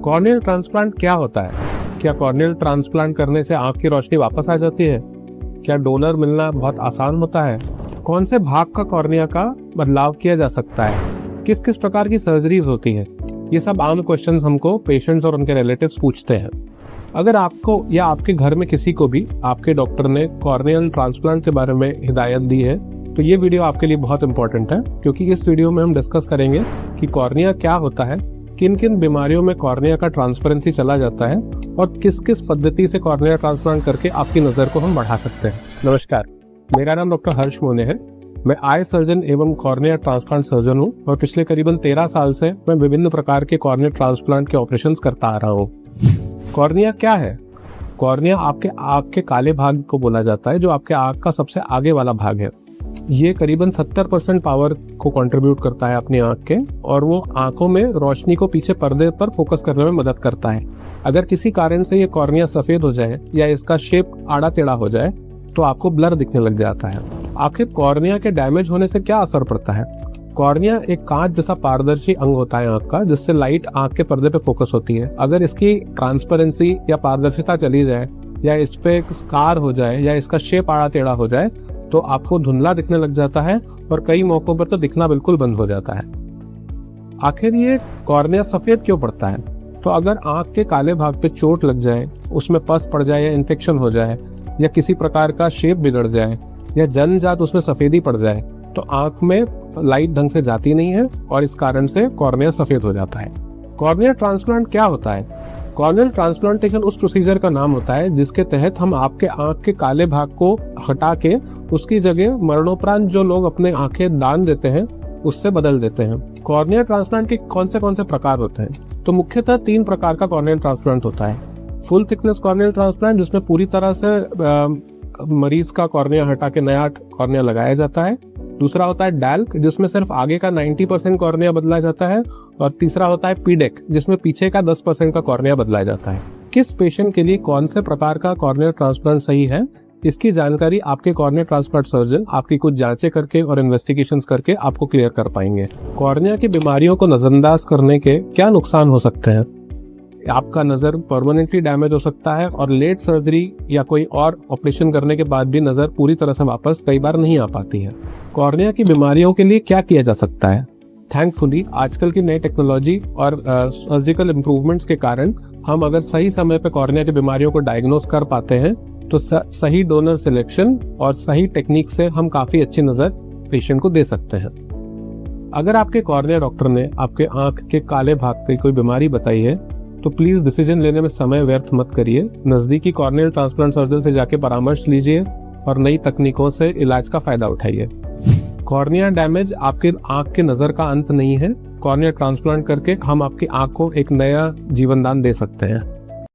Corneal transplant क्या होता है? क्या कॉर्नियल ट्रांसप्लांट करने से आंख की रोशनी वापस आ जाती है? क्या डोनर मिलना बहुत आसान होता है? कौन से भाग का कॉर्निया का बदलाव किया जा सकता है? किस किस प्रकार की सर्जरीज होती हैं? ये सब आम क्वेश्चंस हमको पेशेंट्स और उनके रिलेटिव्स पूछते हैं। अगर आपको या आपके घर में किसी को भी आपके डॉक्टर ने कॉर्नियल ट्रांसप्लांट के बारे में हिदायत दी है तो ये वीडियो आपके लिए बहुत इंपॉर्टेंट है, क्योंकि इस वीडियो में हम डिस्कस करेंगे कि कॉर्निया क्या होता है, किन किन बीमारियों में कॉर्निया का ट्रांसपेरेंसी चला जाता है और किस किस पद्धति से कॉर्निया ट्रांसप्लांट करके आपकी नज़र को हम बढ़ा सकते हैं। नमस्कार, मेरा नाम डॉक्टर हर्ष मोने है। मैं आई सर्जन एवं कॉर्निया ट्रांसप्लांट सर्जन हूँ और पिछले करीबन 13 साल से मैं विभिन्न प्रकार के कॉर्निया ट्रांसप्लांट के ऑपरेशंस करता आ रहा हूँ। कॉर्निया क्या है? कॉर्निया आपके आँख के काले भाग को बोला जाता है, जो आपके आँख का सबसे आगे वाला भाग है। ये करीबन 70% पावर को कंट्रीब्यूट करता है अपनी आँख के, और वो आँखों में रोशनी को पीछे पर्दे पर फोकस करने में मदद करता है। अगर किसी कारण से ये कॉर्निया सफ़ेद हो जाए या इसका शेप आड़ा टेढ़ा हो जाए तो आपको ब्लर दिखने लग जाता है। आखिर कॉर्निया के डैमेज होने से क्या असर पड़ता है? कॉर्निया एक कांच जैसा पारदर्शी अंग होता है आँख का, जिससे लाइट आँख के पर्दे पे फोकस होती है। अगर इसकी ट्रांसपेरेंसी या पारदर्शिता चली जाए या इस पे स्कार हो जाए या इसका शेप आड़ा टेढ़ा हो जाए तो आपको धुंधला दिखने लग जाता है और कई मौकों पर तो दिखना बिल्कुल बंद हो जाता है। आखिर ये कॉर्निया सफ़ेद क्यों पड़ता है? तो अगर आँख के काले भाग पे चोट लग जाए, उसमें पस पड़ जाए या इन्फेक्शन हो जाए या किसी प्रकार का शेप बिगड़ जाए या जन्मजात उसमें सफ़ेदी पड़ जाए तो आँख में लाइट ढंग से जाती नहीं है और इस कारण से कॉर्निया सफ़ेद हो जाता है। कॉर्निया ट्रांसप्लांट क्या होता है? कॉर्नियल ट्रांसप्लांटेशन उस प्रोसीजर का नाम होता है जिसके तहत हम आपके आँख के काले भाग को हटा के उसकी जगह मरणोपरांत जो लोग अपने आंखें दान देते हैं उससे बदल देते हैं। कॉर्निया ट्रांसप्लांट के कौन से प्रकार होते हैं? तो मुख्यतः 3 प्रकार का कॉर्नियल ट्रांसप्लांट होता है। फुल थिकनेस कॉर्नियल ट्रांसप्लांट, जिसमें पूरी तरह से मरीज का कॉर्निया हटा के नया कॉर्निया लगाया जाता है। दूसरा होता है डैल्क, जिसमें सिर्फ आगे का 90% कॉर्निया बदला जाता है। और तीसरा होता है पीडेक, जिसमें पीछे का 10% का कॉर्निया बदलाया जाता है। किस पेशेंट के लिए कौन से प्रकार का कॉर्निया ट्रांसप्लांट सही है, इसकी जानकारी आपके कॉर्निया ट्रांसप्लांट सर्जन आपकी कुछ जांचें करके और इन्वेस्टिगेशंस करके आपको क्लियर कर पाएंगे। कॉर्निया की बीमारियों को नजरअंदाज करने के क्या नुकसान हो सकते हैं? आपका नज़र परमानेंटली डैमेज हो सकता है और लेट सर्जरी या कोई और ऑपरेशन करने के बाद भी नज़र पूरी तरह से वापस कई बार नहीं आ पाती है। कॉर्निया की बीमारियों के लिए क्या किया जा सकता है? थैंकफुली आजकल की नई टेक्नोलॉजी और सर्जिकल इम्प्रूवमेंट्स के कारण हम अगर सही समय पे कॉर्निया की बीमारियों को डायग्नोस कर पाते हैं तो सही डोनर सिलेक्शन और सही टेक्निक से हम काफ़ी अच्छी नज़र पेशेंट को दे सकते हैं। अगर आपके कॉर्निया डॉक्टर ने आपके आँख के काले भाग की कोई बीमारी बताई है तो प्लीज़ डिसीजन लेने में समय व्यर्थ मत करिए। नज़दीकी कॉर्नियल ट्रांसप्लांट सर्जन से जाके परामर्श लीजिए और नई तकनीकों से इलाज का फ़ायदा उठाइए। कॉर्निया डैमेज आपके आँख के नज़र का अंत नहीं है। कॉर्निया ट्रांसप्लांट करके हम आपकी आँख को एक नया जीवनदान दे सकते हैं।